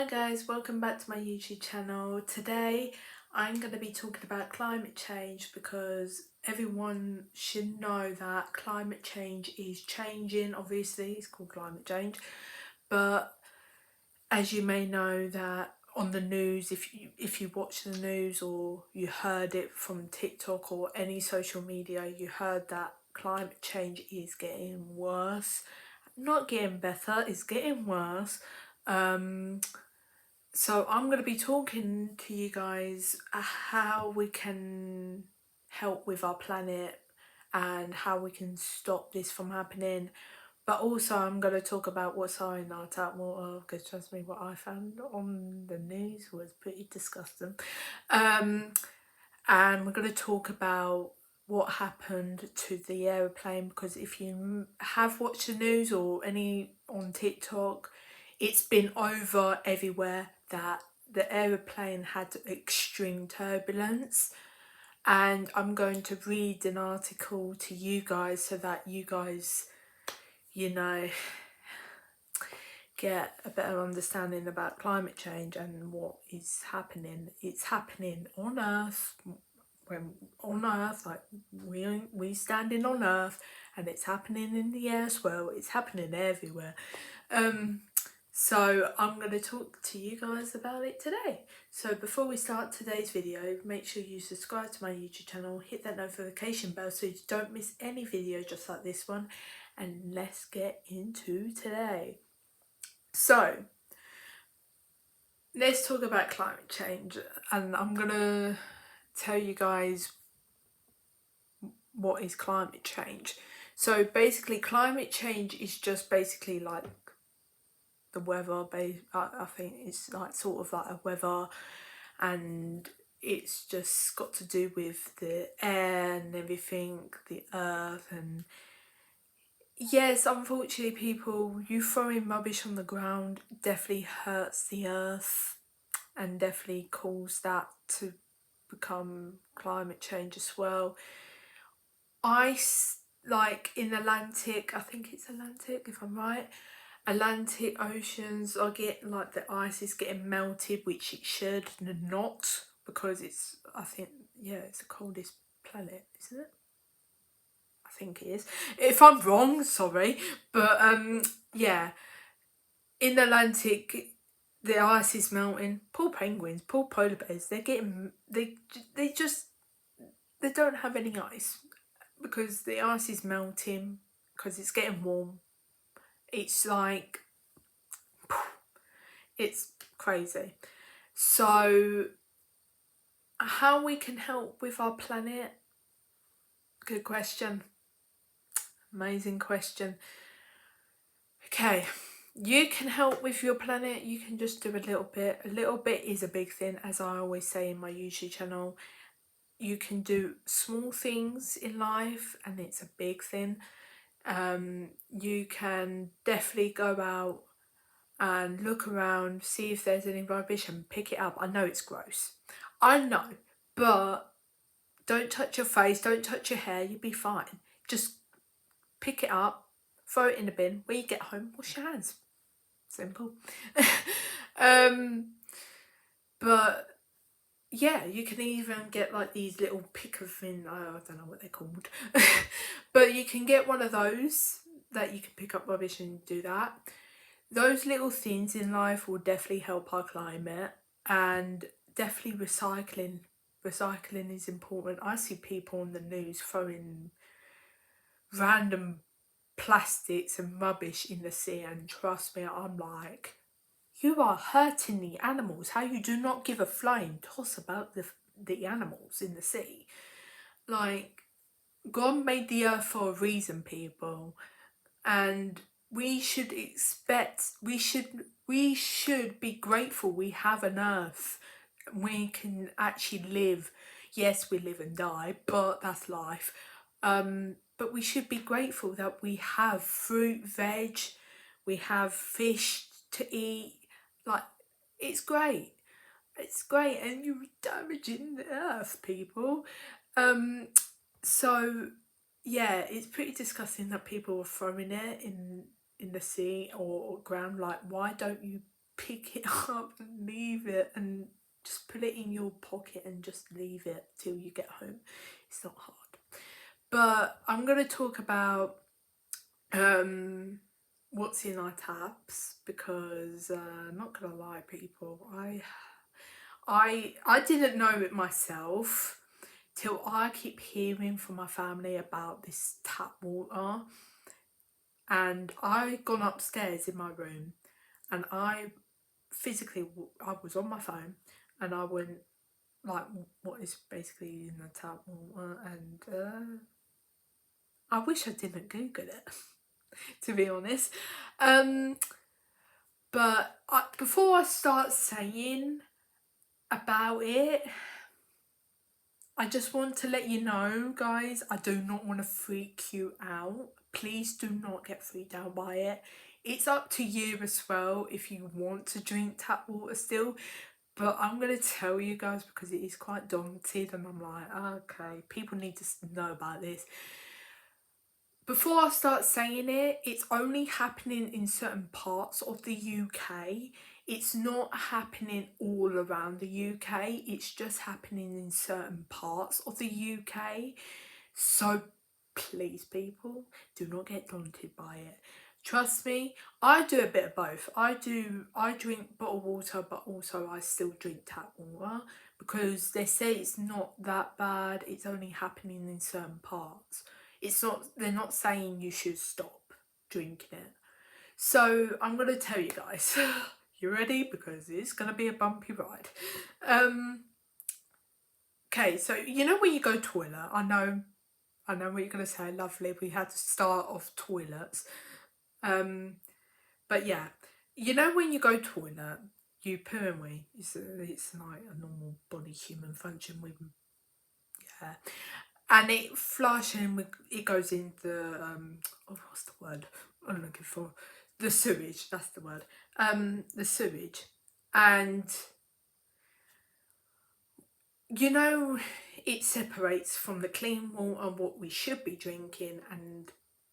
Hi guys, welcome back to my YouTube channel. Today I'm going to be talking about climate change because everyone should know that climate change is changing. Obviously it's called climate change, but as you may know that on the news, if you watch the news or you heard it from TikTok or any social media, you heard that climate change is getting worse. Not getting better, it's getting worse. So I'm going to be talking to you guys how we can help with our planet and how we can stop this from happening. But also I'm going to talk about what's in our tap water, because trust me, what I found on the news was pretty disgusting. And we're going to talk about what happened to the aeroplane, because if you have watched the news or any on TikTok, it's been over everywhere that the aeroplane had extreme turbulence. And I'm going to read an article to you guys so that you guys, get a better understanding about climate change and what is happening. It's happening on Earth, when on Earth, like we standing on Earth, and it's happening in the air as well. It's happening everywhere. So I'm going to talk to you guys about it today. So before we start today's video, make sure you subscribe to my YouTube channel, hit that notification bell so you don't miss any video just like this one, and let's get into today. So let's talk about climate change, and I'm going to tell you guys what is climate change. So basically climate change is just basically like the weather. I think it's like sort of like a weather, and it's just got to do with the air and everything, the earth. And yes, unfortunately people, you throwing rubbish on the ground definitely hurts the earth and definitely cause that to become climate change as well. Ice, like in Atlantic, I think it's Atlantic if I'm right, Atlantic oceans are getting, like the ice is getting melted, which it should not, because it's, I think, yeah, it's the coldest planet, isn't it? I think it is. If I'm wrong, sorry, but yeah, in the Atlantic the ice is melting. Poor penguins, poor polar bears, they're getting, they just, they don't have any ice because the ice is melting, because it's getting warm. It's like, it's crazy. So how we can help with our planet? Good question. Amazing question. Okay, you can help with your planet. You can just do a little bit. A little bit is a big thing, as I always say in my YouTube channel. You can do small things in life and it's a big thing. You can definitely go out and look around, see if there's any rubbish and pick it up. I know it's gross, I know, but don't touch your face, don't touch your hair, you'll be fine. Just pick it up, throw it in the bin. When you get home, wash your hands. Simple. But yeah, you can even get like these little picker thing, I don't know what they're called, but you can get one of those that you can pick up rubbish and do that. Those little things in life will definitely help our climate, and definitely recycling. Recycling is important. I see people on the news throwing random plastics and rubbish in the sea, and trust me, I'm like, you are hurting the animals. How you do not give a flying toss about the animals in the sea. Like, God made the earth for a reason, people, and we should expect, we should be grateful we have an earth. We can actually live. Yes, we live and die, but that's life. But we should be grateful that we have fruit, veg, we have fish to eat. Like, it's great. It's great, and you're damaging the earth, people. So yeah, it's pretty disgusting that people are throwing it in the sea or ground. Like, why don't you pick it up and leave it and just put it in your pocket and just leave it till you get home. It's not hard. But I'm going to talk about what's in our taps, because I'm not going to lie, people, I didn't know it myself till I keep hearing from my family about this tap water. And I gone upstairs in my room and I was on my phone and I went like, what is basically in the tap water? And I wish I didn't Google it, to be honest. But before I start saying about it, I just want to let you know, guys, I do not want to freak you out. Please do not get freaked out by it. It's up to you as well if you want to drink tap water still. But I'm going to tell you guys because it is quite daunting and I'm like, okay, people need to know about this. Before I start saying it, it's only happening in certain parts of the UK. It's not happening all around the UK. It's just happening in certain parts of the UK. So please, people, do not get daunted by it. Trust me, I do a bit of both. I drink bottled water, but also I still drink tap water because they say it's not that bad. It's only happening in certain parts. They're not saying you should stop drinking it. So I'm going to tell you guys. You ready? Because it's going to be a bumpy ride. Okay, so you know when you go toilet, I know what you're going to say, lovely, we had to start off toilets. But yeah, you know when you go toilet, you poo and wee. It's like a normal body human function. Yeah. And it flushes and it goes in the, what's the word I'm looking for? The sewage, that's the word. The sewage. And, you know, it separates from the clean water what we should be drinking and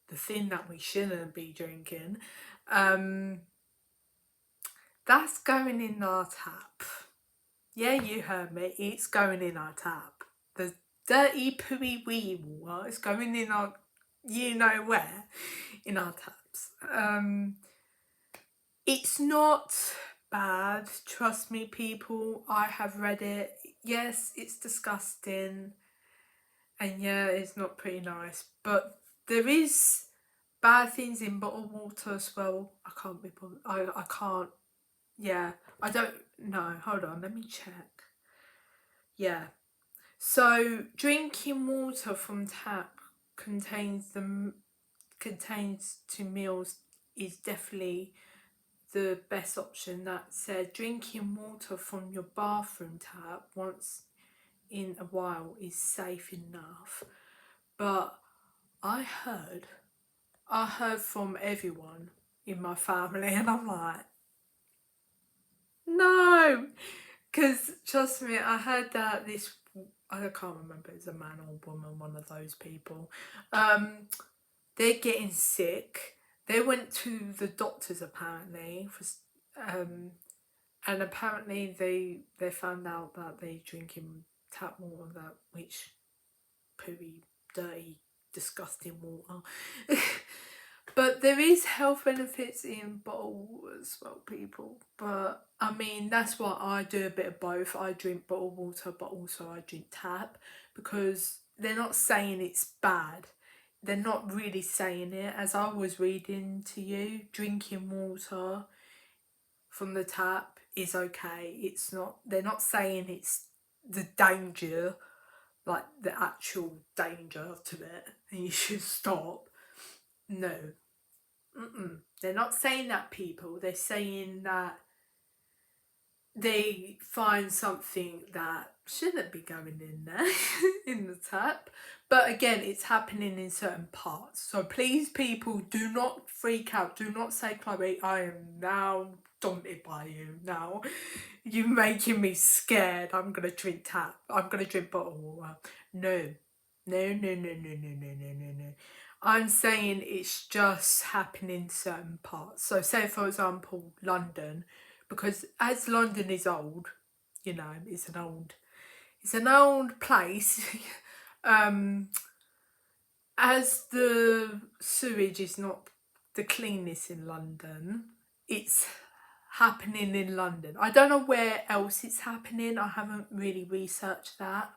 the thing that we shouldn't be drinking. That's going in our tap. Yeah, you heard me. It's going in our tap. The dirty pooey wee water is going in our, you know where, in our taps. It's not bad. Trust me, people. I have read it. Yes, it's disgusting. And yeah, it's not pretty nice. But there is bad things in bottled water as well. I can't be bothered. I can't. Yeah, I don't know. Hold on, let me check. Yeah. So drinking water from tap contains to meals is definitely the best option. That said, drinking water from your bathroom tap once in a while is safe enough. But I heard from everyone in my family and I'm like, no, because trust me, I heard that I can't remember, it's a man or woman, one of those people, they're getting sick. They went to the doctors apparently, and apparently they found out that they drinking tap water, which pooey, dirty, disgusting water. But there is health benefits in bottled water as well, people. But I mean, that's why I do a bit of both. I drink bottled water, but also I drink tap because they're not saying it's bad. They're not really saying it. As I was reading to you, drinking water from the tap is okay. It's not. They're not saying it's the danger, like the actual danger to it, and you should stop. No. They're not saying that, people. They're saying that they find something that shouldn't be going in there in the tap. But again, it's happening in certain parts. So please, people, do not freak out. Do not say, Chloe, I am now daunted by you now. You're making me scared. I'm going to drink tap. I'm going to drink bottled water. No. No. I'm saying it's just happening in certain parts. So say, for example, London, because as London is old, you know, it's an old place. As the sewage is not the cleanest in London, it's happening in London. I don't know where else it's happening. I haven't really researched that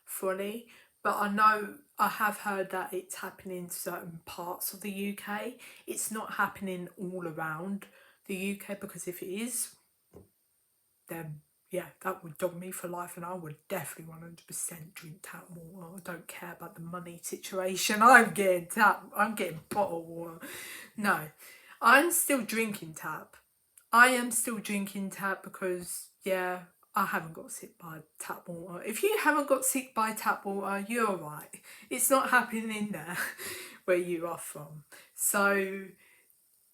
fully, but I know I have heard that it's happening in certain parts of the UK. It's not happening all around the UK, because if it is, then yeah, that would dog me for life, and I would definitely 100% drink tap water. I don't care about the money situation. I'm getting bottled water. No, I'm still drinking tap. I am still drinking tap because, yeah, I haven't got sick by tap water. If you haven't got sick by tap water, you're alright. It's not happening there where you are from. So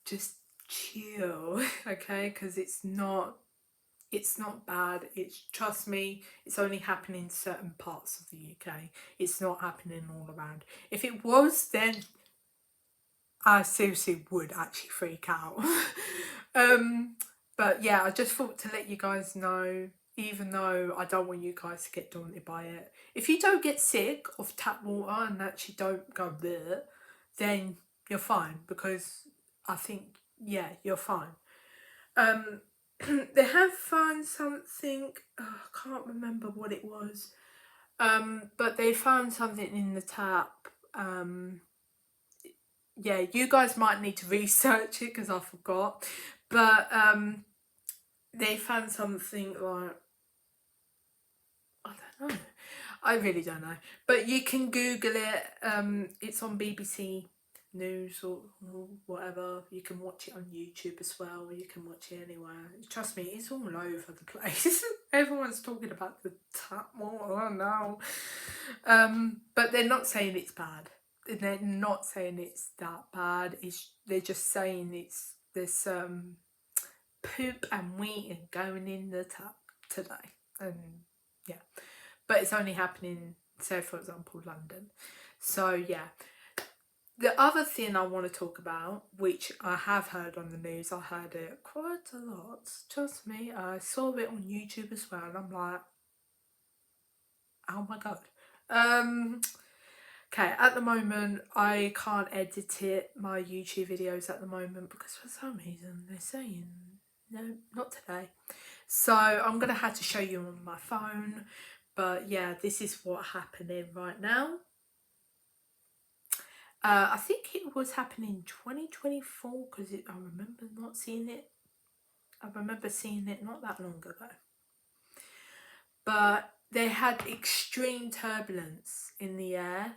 just chill, okay? Because it's not bad. It's, trust me, it's only happening in certain parts of the UK. It's not happening all around. If it was, then I seriously would actually freak out. But yeah, I just thought to let you guys know, even though I don't want you guys to get daunted by it. If you don't get sick of tap water and actually don't go there, then you're fine, because I think, yeah, you're fine. They have found something, I can't remember what it was, but they found something in the tap. Yeah, you guys might need to research it because I forgot, but they found something like, I don't know, I really don't know, but you can Google it. It's on BBC News or whatever. You can watch it on YouTube as well, or you can watch it anywhere. Trust me, it's all over the place. Everyone's talking about the tap water now. But they're not saying it's bad. They're not saying it's that bad. They're just saying there's poop and wheat and going in the tap today, and yeah, but it's only happening, say for example, London. So yeah, the other thing I want to talk about, which I have heard on the news, I heard it quite a lot, trust me, I saw it on YouTube as well, and I'm like, oh my god. Okay, at the moment I can't edit my YouTube videos at the moment, because for some reason they're saying no, not today. So I'm gonna have to show you on my phone, but yeah, this is what's happening right now. I think it was happening in 2024, because I remember not seeing it. I remember seeing it not that long ago. But they had extreme turbulence in the air.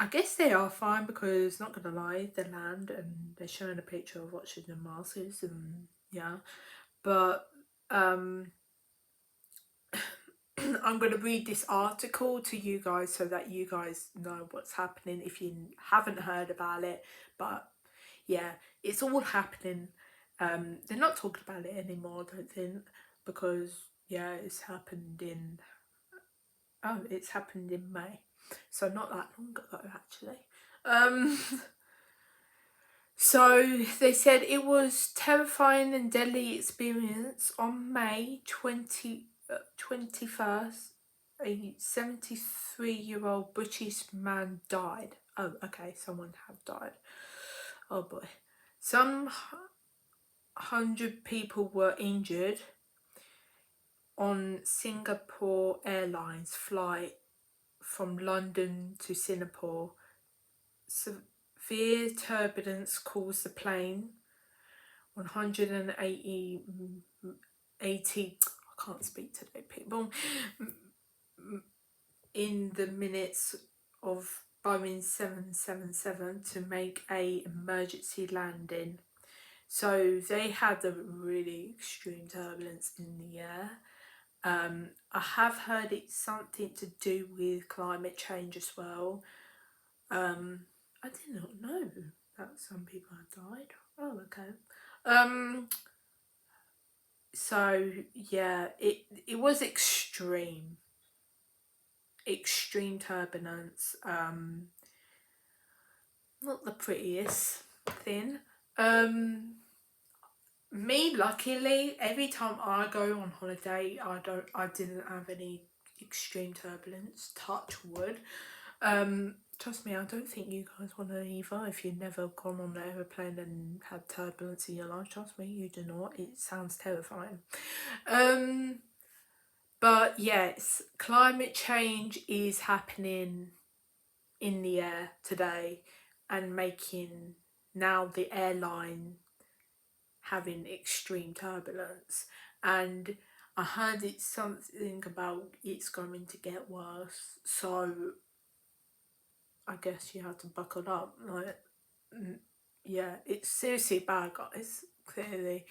I guess they are fine, because, not gonna lie, they land and they're showing a picture of oxygen masks, and yeah. But I'm going to read this article to you guys so that you guys know what's happening if you haven't heard about it. But yeah, it's all happening. They're not talking about it anymore, I don't think, because yeah, it's happened in May, so not that long ago actually. So they said it was terrifying and deadly experience on May 21st. A 73-year-old British man died. Oh, okay, someone had died. Oh boy. Some 100 people were injured on Singapore Airlines flight from London to Singapore. Severe turbulence caused the plane 180, I can't speak today, people, in the minutes of Boeing 777 to make a emergency landing. So they had a really extreme turbulence in the air. I have heard it's something to do with climate change as well. I did not know that some people had died. Oh, okay. So yeah, it was extreme turbulence. Not the prettiest thing. Me, luckily, every time I go on holiday, I didn't have any extreme turbulence. Touch wood. Trust me, I don't think you guys want to either. If you've never gone on an aeroplane and had turbulence in your life, trust me, you do not. It sounds terrifying. But yes, climate change is happening in the air today and making now the airline having extreme turbulence. And I heard it's something about it's going to get worse, so I guess you have to buckle up. Like, yeah, it's seriously bad, guys. Clearly,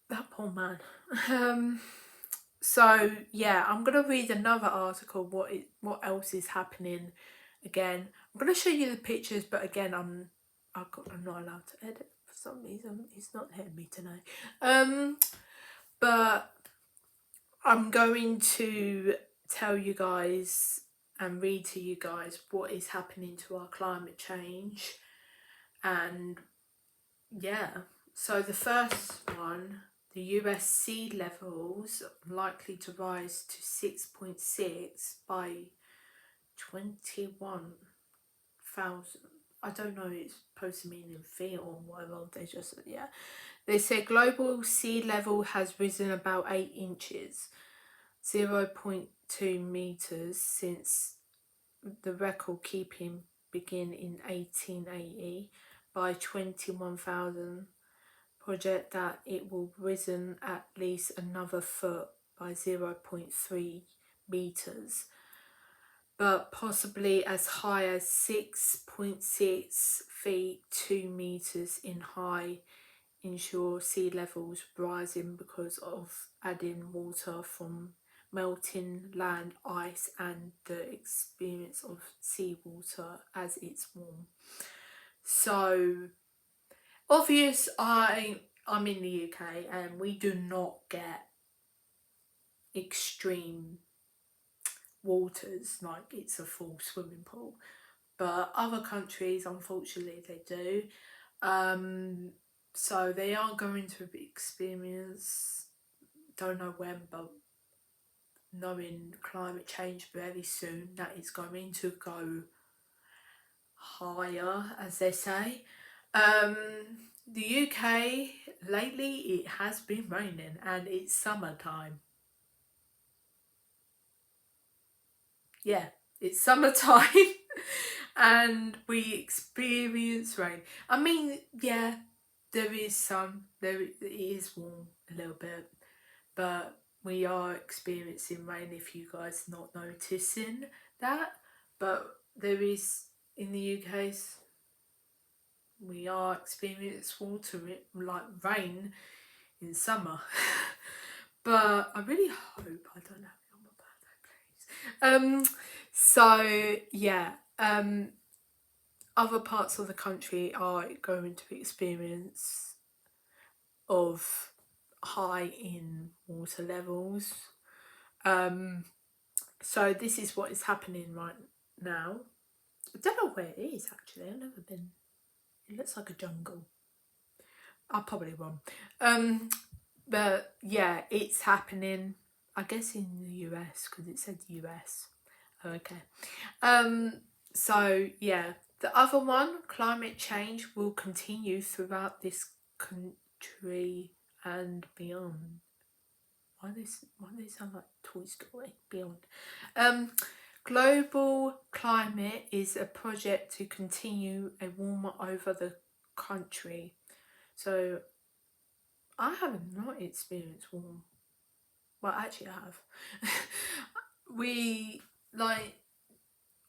that poor man. So yeah, I'm gonna read another article. What else is happening? Again, I'm gonna show you the pictures, but again, I'm not allowed to edit for some reason. It's not letting me today. But I'm going to tell you guys and read to you guys what is happening to our climate change. And yeah, so the first one, the US sea levels likely to rise to 6.6 by 21,000. I don't know, it's supposed to mean in feet or whatever. They say global sea level has risen about 8 inches, 0.2 meters since the record keeping began in 1880 by 21,000. Project that it will risen at least another foot by 0.3 meters, but possibly as high as 6.6 feet 2 meters in high inshore sea levels rising because of adding water from melting land ice and the experience of seawater as it's warm. So obvious, I'm in the UK and we do not get extreme waters like it's a full swimming pool, but other countries unfortunately they do. So they are going to experience, don't know when, but knowing climate change very soon, that is going to go higher, as they say. The UK, lately it has been raining and it's summertime. Yeah, it's summertime and we experience rain. I mean, yeah, there is sun, it is warm a little bit, but we are experiencing rain if you guys not noticing that. But there is, in the UK, we are experiencing water like rain in summer. But I really hope I don't have it on my birthday, please. So yeah, other parts of the country are going to experience of high in water levels. So this is what is happening right now. I don't know where it is actually. I've never been. It looks like a jungle. I'll probably wrong. But yeah, it's happening. I guess in the US because it said US. Okay. So yeah, the other one, climate change will continue throughout this country and beyond. Why they sound like Toy Story? Beyond. Global climate is a project to continue a warmer over the country. So I have not experienced warm. Well, actually, I have. We like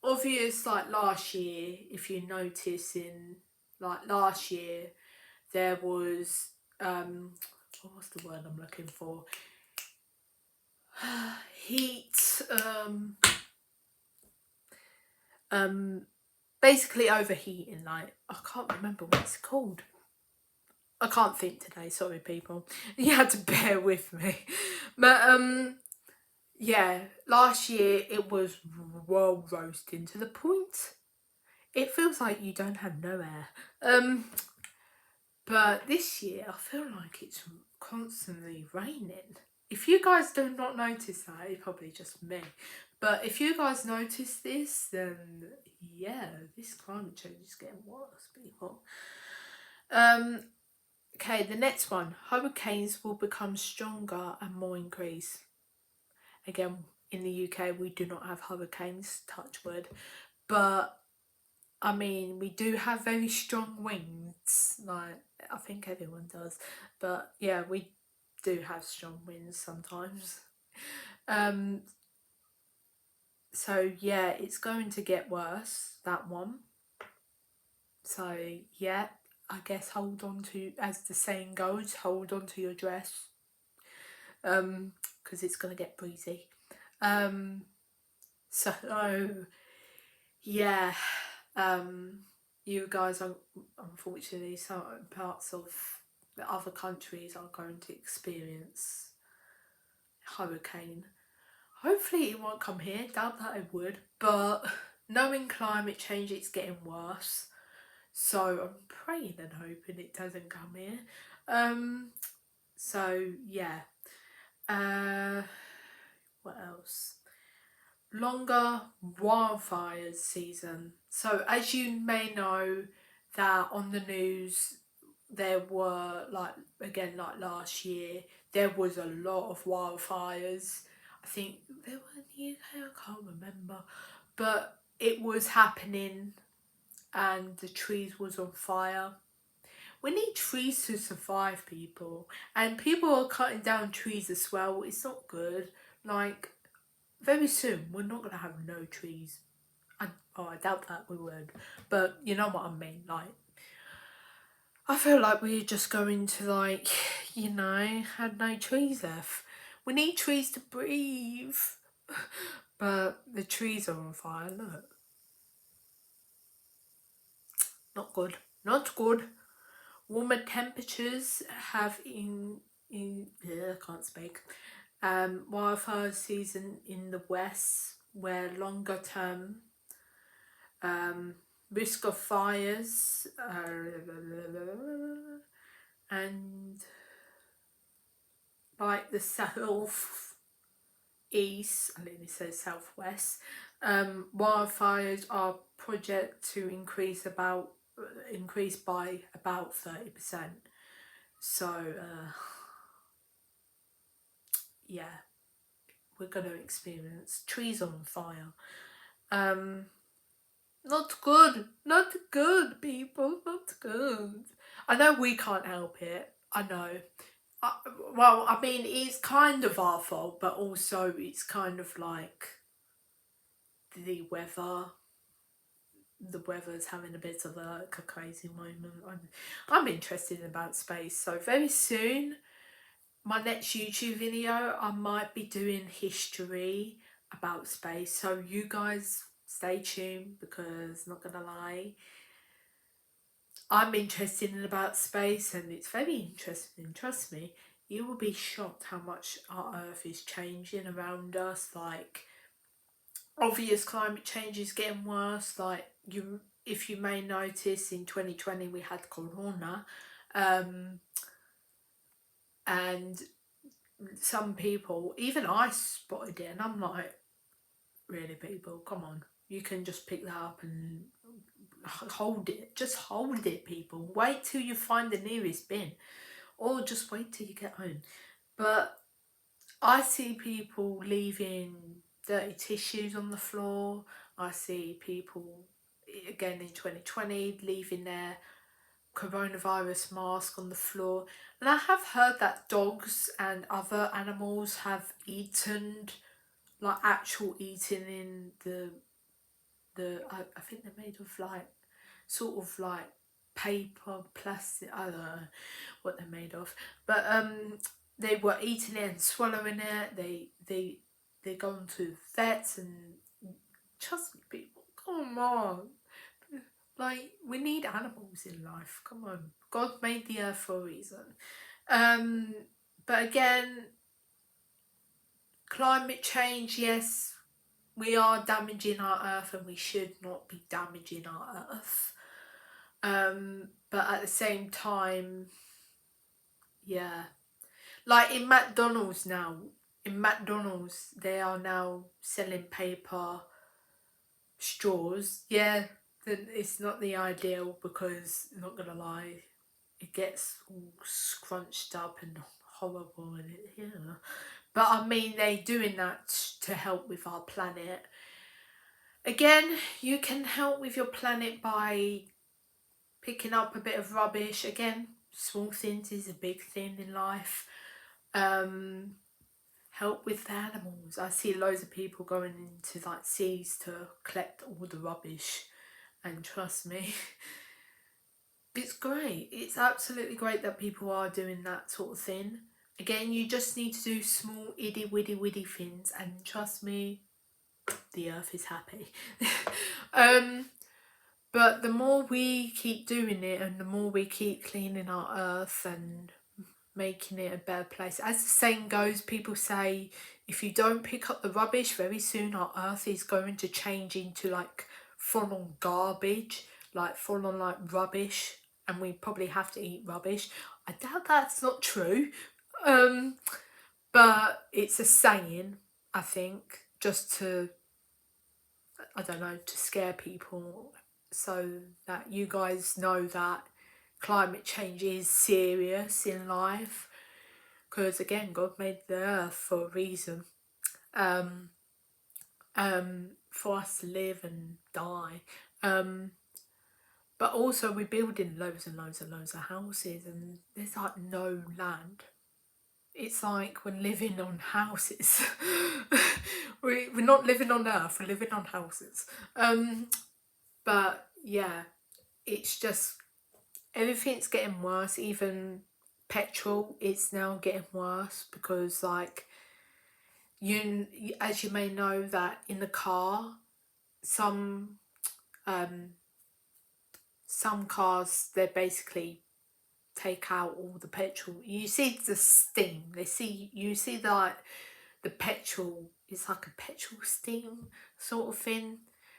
obvious like last year. If you notice, in like last year, there was what's the word I'm looking for? Heat. Basically overheating. Like I can't remember what it's called. I can't think today, sorry people. You had to bear with me. But yeah, last year it was well roasting to the point it feels like you don't have no air. But this year, I feel like it's constantly raining. If you guys do not notice that, it's probably just me. But if you guys notice this, then yeah, this climate change is getting worse, people. Okay, the next one. Hurricanes will become stronger and more increased. Again, in the UK, we do not have hurricanes, touch wood. But, I mean, we do have very strong winds. Like, I think everyone does. But, yeah, we do have strong winds sometimes. So, yeah, it's going to get worse, that one. So, yeah, I guess hold on to, as the saying goes, hold on to your dress. Because it's going to get breezy. So, yeah, you guys are, unfortunately, some parts of the other countries are going to experience hurricane. Hopefully it won't come here, doubt that it would, but knowing climate change, it's getting worse. So I'm praying and hoping it doesn't come here. So yeah. What else? Longer wildfires season. So as you may know, that on the news there were, like, again, like last year, there was a lot of wildfires. I think there were in the UK, I can't remember, but it was happening and the trees was on fire. We need trees to survive, people, and people are cutting down trees as well. It's not good. Like, very soon we're not gonna have no trees. I doubt that we would, but you know what I mean. Like, I feel like we're just going to, like, have no trees left. We need trees to breathe, but the trees are on fire. Look, not good. Not good. Warmer temperatures have I can't speak. Wildfire season in the west, where longer term risk of fires and like the south east, I think it says southwest, wildfires are projected to increase by about 30%. So yeah, we're going to experience trees on fire. Not good, people, not good. I know we can't help it, I know. Well, I mean, it's kind of our fault, but also it's kind of like the weather. The weather's having a bit of a crazy moment. I'm interested about space, so very soon, my next YouTube video, I might be doing history about space. So you guys stay tuned, because not gonna lie, I'm interested in about space and it's very interesting. Trust me, you will be shocked how much our Earth is changing around us. Like, obvious climate change is getting worse. Like, if you may notice, in 2020 we had Corona, and some people, even I spotted it, and I'm like, really, people, come on, you can just pick that up and hold it. Just hold it, people. Wait till you find the nearest bin, or just wait till you get home. But I see people leaving dirty tissues on the floor. I see people, again in 2020, leaving their coronavirus mask on the floor. And I have heard that dogs and other animals have eaten, like actual eating in I think they're made of like, sort of like paper, plastic, I don't know what they're made of. But they were eating it and swallowing it. They gone to vets, and trust me, people, come on. Like, we need animals in life. Come on. God made the earth for a reason. But again, climate change, yes, we are damaging our earth and we should not be damaging our earth. but at the same time, yeah, like in McDonald's now, they are now selling paper straws. Yeah, it's not the ideal because, not gonna lie, it gets all scrunched up and horrible and it, yeah. But I mean, they're doing that to help with our planet. Again, you can help with your planet by picking up a bit of rubbish. Again, small things is a big thing in life. Help with the animals. I see loads of people going into like seas to collect all the rubbish, and trust me, it's great. It's absolutely great that people are doing that sort of thing. Again, you just need to do small itty witty things, and trust me, the earth is happy. But the more we keep doing it and the more we keep cleaning our earth and making it a better place, as the saying goes, people say if you don't pick up the rubbish, very soon our earth is going to change into like full on garbage, like full on like rubbish, and we probably have to eat rubbish. I doubt that's not true, but it's a saying, I think, just to, I don't know, to scare people so that you guys know that climate change is serious in life, because again, God made the earth for a reason, for us to live and die, but also we're building loads and loads and loads of houses and there's like no land. It's like we're living on houses. We're not living on earth, we're living on houses. But yeah, it's just, everything's getting worse. Even petrol is now getting worse because, like, as you may know, that in the car, some cars, they basically take out all the petrol. You see the steam. You see like the petrol is like a petrol steam sort of thing.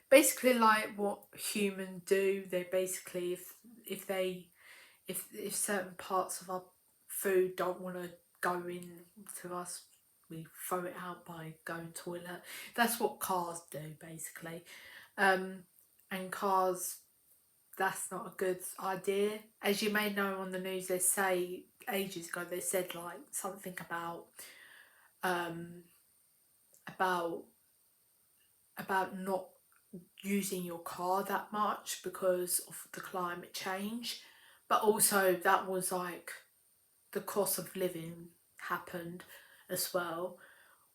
Basically, like what humans do. They basically, if certain parts of our food don't want to go in to us, we throw it out by going toilet. That's what cars do basically. And cars, that's not a good idea. As you may know, on the news they say, ages ago they said like something about not using your car that much because of the climate change, but also that was like the cost of living happened as well.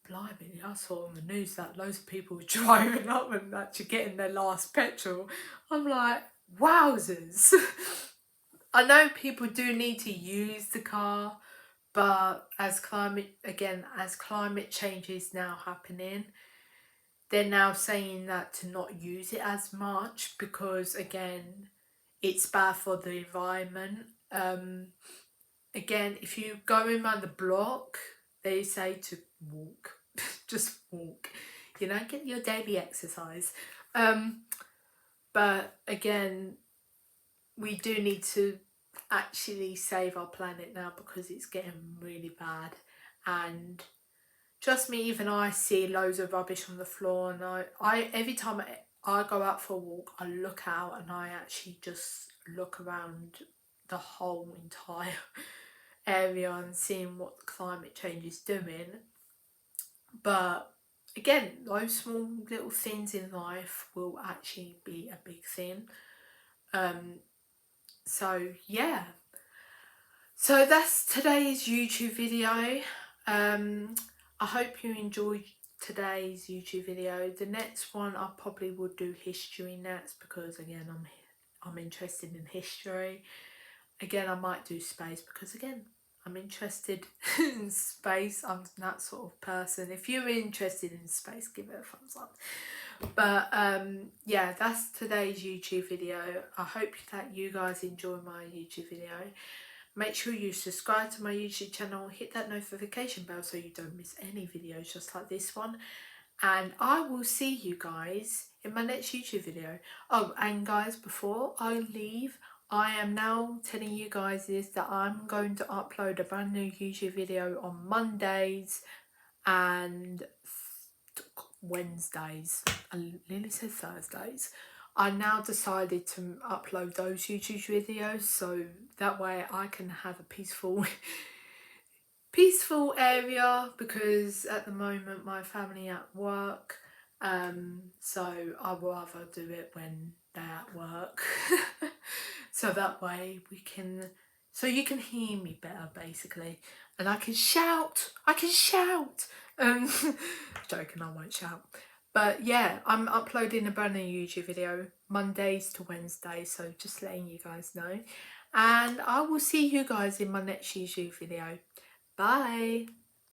Blimey, I saw on the news that loads of people were driving up and actually getting their last petrol. I'm like, wowzers. I know people do need to use the car, but as climate change is now happening, they're now saying that to not use it as much because, again, it's bad for the environment. Again, if you're going around the block, they say to walk. Just walk. You know, get your daily exercise. But again, we do need to actually save our planet now because it's getting really bad. And trust me, even I see loads of rubbish on the floor, and I every time I go out for a walk, I look out and I actually just look around the whole entire area and seeing what the climate change is doing. But again, those small little things in life will actually be a big thing. So yeah, so that's today's YouTube video. I hope you enjoyed today's YouTube video. The next one I probably would do history next because, again, I'm interested in history. Again, I might do space because, again, I'm interested in space. I'm that sort of person. If you're interested in space, give it a thumbs up. But yeah, that's today's YouTube video. I hope that you guys enjoy my YouTube video. Make sure you subscribe to my YouTube channel, hit that notification bell so you don't miss any videos just like this one. And I will see you guys in my next YouTube video. Oh, and guys, before I leave, I am now telling you guys is that I'm going to upload a brand new YouTube video on Mondays and Wednesdays. I nearly said Thursdays. I now decided to upload those YouTube videos so that way I can have a peaceful area, because at the moment my family at work, so I'd rather do it when they're at work. So that way so you can hear me better basically, and I can shout. Joking, I won't shout. But yeah, I'm uploading a brand new YouTube video Mondays to Wednesdays, so just letting you guys know. And I will see you guys in my next YouTube video. Bye.